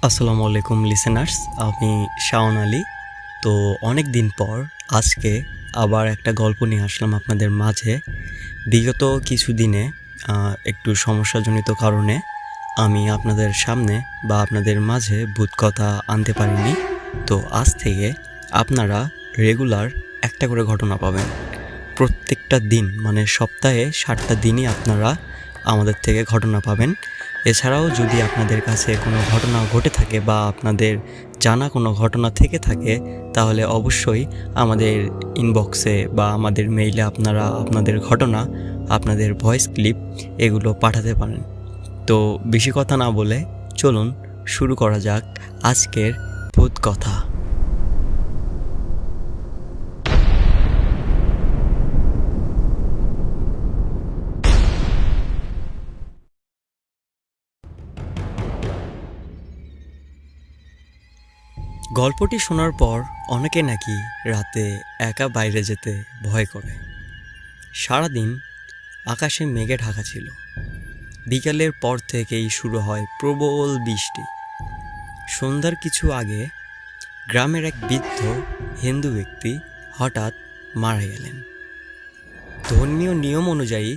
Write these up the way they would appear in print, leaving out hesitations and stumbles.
আসসালামু আলাইকুম লিসেনার্স, আমি শাওন আলী। তো অনেক দিন পর আজকে আবার একটা গল্প নিয়ে আসলাম আপনাদের মাঝে। বিগত কিছু দিনে একটু সমস্যাজনিত কারণে আমি আপনাদের সামনে বা আপনাদের মাঝে ভূত কথা আনতে পারিনি। তো আজ থেকে আপনারা রেগুলার একটা করে ঘটনা পাবেন। প্রত্যেকটা দিন মানে সপ্তাহে 7টা দিনই আপনারা আমাদের থেকে ঘটনা পাবেন। এছাড়াও যদি আপনাদের কাছে কোনো ঘটনা ঘটে থাকে বা আপনাদের জানা কোনো ঘটনা থেকে থাকে, তাহলে অবশ্যই আমাদের ইনবক্সে বা আমাদের মেইলে আপনারা আপনাদের ঘটনা, আপনাদের ভয়েস ক্লিপ এগুলো পাঠাতে পারেন। তো বেশি কথা না বলে চলুন শুরু করা যাক আজকের ভূত কথা। গল্পটি শোনার পর অনেকে নাকি রাতে একা বাইরে যেতে ভয় করে। সারাদিন আকাশে মেঘে ঢাকা ছিল। বিকালের পর থেকেই শুরু হয় প্রবল বৃষ্টি। সন্ধ্যার কিছু আগে গ্রামের এক বৃদ্ধ হিন্দু ব্যক্তি হঠাৎ মারা গেলেন। ধর্মীয় নিয়ম অনুযায়ী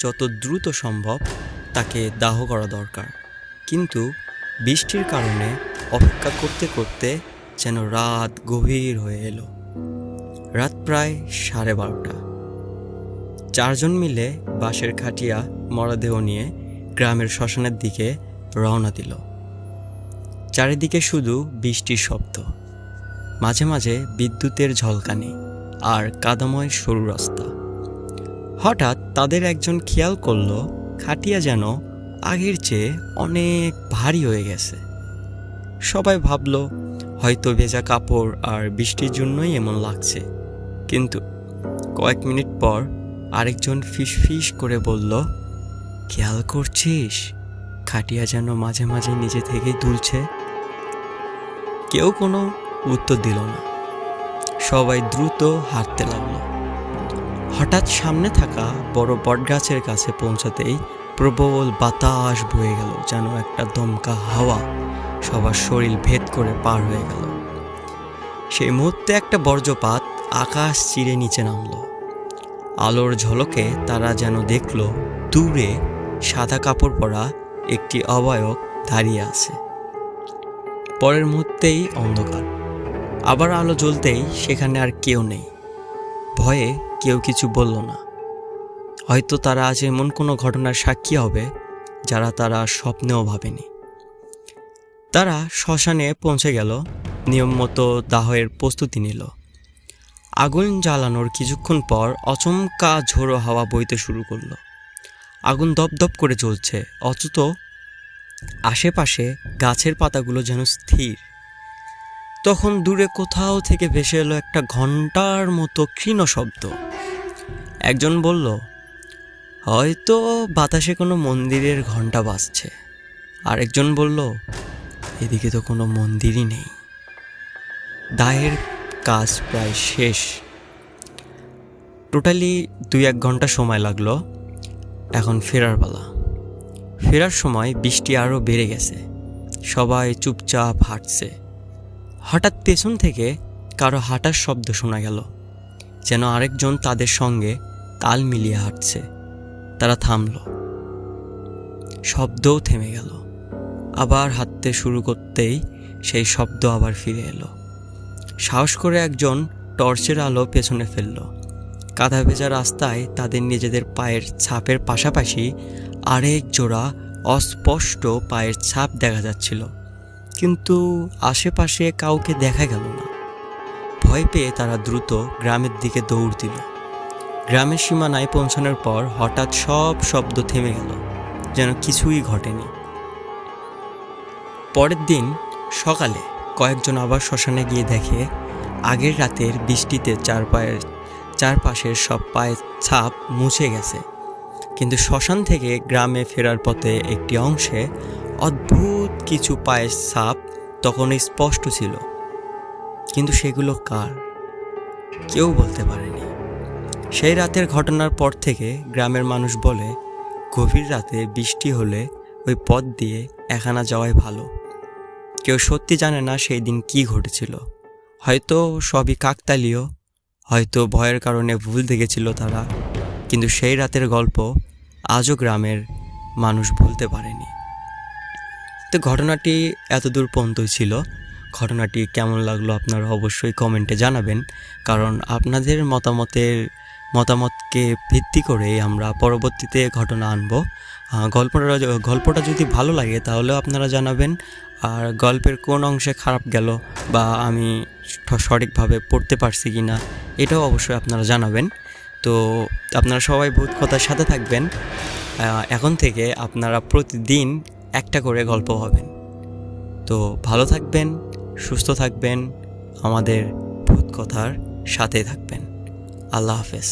যত দ্রুত সম্ভব তাকে দাহ করা দরকার, কিন্তু বৃষ্টির কারণে অপেক্ষা করতে করতে যেন রাত গভীর হয়ে এলো। রাত প্রায় 12:30। 4জন মিলে বাঁশের খাটিয়া মরদেহ নিয়ে গ্রামের শ্মশানের দিকে রওনা দিল। চারিদিকে শুধু বৃষ্টির শব্দ, মাঝে মাঝে বিদ্যুতের ঝলকানি আর কাদাময় সরু রাস্তা। হঠাৎ তাদের একজন খেয়াল করল খাটিয়া যেন আগের চেয়ে অনেক ভারী হয়ে গেছে। সবাই ভাবল হয়তো ভেজা কাপড় আর বৃষ্টির জন্যই এমন লাগছে। কিন্তু কয়েক মিনিট পর আরেকজন ফিসফিস করে বলল, খেয়াল করছিস খাটিয়া যেন মাঝে মাঝে নিজে থেকেই দুলছে? কেউ কোনো উত্তর দিল না। সবাই দ্রুত হাঁটতে লাগলো। হঠাৎ সামনে থাকা বড় বটগাছের কাছে পৌঁছাতেই প্রবল বাতাস বয়ে গেল, যেন একটা দমকা হাওয়া সবার শরীর ভেদ করে পার হয়ে গেল। সেই মুহূর্তে একটা বজ্রপাত আকাশ চিরে নিচে নামলো। আলোর ঝলকে তারা যেন দেখল দূরে সাদা কাপড় পরা একটি অবয়ব দাঁড়িয়ে আছে। পরের মুহূর্তেই অন্ধকার। আবার আলো জ্বলতেই সেখানে আর কেউ নেই। ভয়ে কেউ কিছু বলল না। হয়তো তারা আজ এমন কোনো ঘটনার সাক্ষী হবে যারা তারা স্বপ্নেও ভাবেনি। তারা শ্মশানে পৌঁছে গেল, নিয়ম মতো দাহের প্রস্তুতি নিল। আগুন জ্বালানোর কিছুক্ষণ পর অচমকা ঝোড়ো হাওয়া বইতে শুরু করলো। আগুন দপদপ করে জ্বলছে, অথচ আশেপাশে গাছের পাতাগুলো যেন স্থির। তখন দূরে কোথাও থেকে ভেসে এলো একটা ঘন্টার মতো ক্ষীণ শব্দ। একজন বলল, হয়তো বাতাসে কোনো মন্দিরের ঘন্টা বাজছে। আরেকজন বলল, এদিকে তো কোনো মন্দিরই নেই। দাহের কাজ প্রায় শেষ। টোটালি 2-1 ঘন্টা সময় লাগলো। এখন ফেরার পালা। ফেরার সময় বৃষ্টি আরও বেড়ে গেছে। সবাই চুপচাপ হাঁটছে। হঠাৎ পেছন থেকে কারো হাঁটার শব্দ শোনা গেল, যেন আরেকজন তাদের সঙ্গে তাল মিলিয়ে হাঁটছে। তারা থামল। শব্দও থেমে গেল। আবার হাঁটতে শুরু করতেই সেই শব্দ আবার ফিরে এলো। সাহস করে একজন টর্চের আলো পেছনে ফেলল। কাদা ভেজা রাস্তায় তাদের নিজেদের পায়ের ছাপের পাশাপাশি আরেক জোড়া অস্পষ্ট পায়ের ছাপ দেখা যাচ্ছিল, কিন্তু আশেপাশে কাউকে দেখা গেল না। ভয় পেয়ে তারা দ্রুত গ্রামের দিকে দৌড় দিল। গ্রামের সীমানায় পৌঁছানোর পর হঠাৎ সব শব্দ থেমে গেল, যেন কিছুই ঘটেনি। পরের দিন সকালে কয়েকজন আবার শ্মশানে গিয়ে দেখে আগের রাতের বৃষ্টিতে চারপাশের সব পায়ের ছাপ মুছে গেছে, কিন্তু শ্মশান থেকে গ্রামে ফেরার পথে একটি অংশে অদ্ভুত কিছু পায়ের ছাপ তখনও স্পষ্ট ছিল। কিন্তু সেগুলো কার, কেউ বলতে পারেনি। সেই রাতের ঘটনার পর থেকে গ্রামের মানুষ বলে, গভীর রাতে বৃষ্টি হলে ওই পথ দিয়ে এখানা যাওয়াই ভালো। কেউ সত্যি জানে না সেই দিন কী ঘটেছিল। হয়তো সবই কাকতালীয়, হয়তো ভয়ের কারণে ভুল দেখেছিল তারা, কিন্তু সেই রাতের গল্প আজও গ্রামের মানুষ ভুলতে পারেনি। তো ঘটনাটি এতদূর পর্যন্তই ছিল। ঘটনাটি কেমন লাগলো আপনারা অবশ্যই কমেন্টে জানাবেন, কারণ আপনাদের মতামতকে ভিত্তি করে আমরা পরবর্তীতে ঘটনা আনবো। গল্পটা যদি ভালো লাগে তাহলেও আপনারা জানাবেন, আর গল্পের কোন অংশে খারাপ গেল বা আমি সঠিকভাবে পড়তে পারছি কি না এটাও অবশ্যই আপনারা জানাবেন। তো আপনারা সবাই ভূত কথার সাথে থাকবেন। এখন থেকে আপনারা প্রতিদিন একটা করে গল্প পাবেন। তো ভালো থাকবেন, সুস্থ থাকবেন, আমাদের ভূত কথার সাথে থাকবেন। আল্লাহ হাফেজ।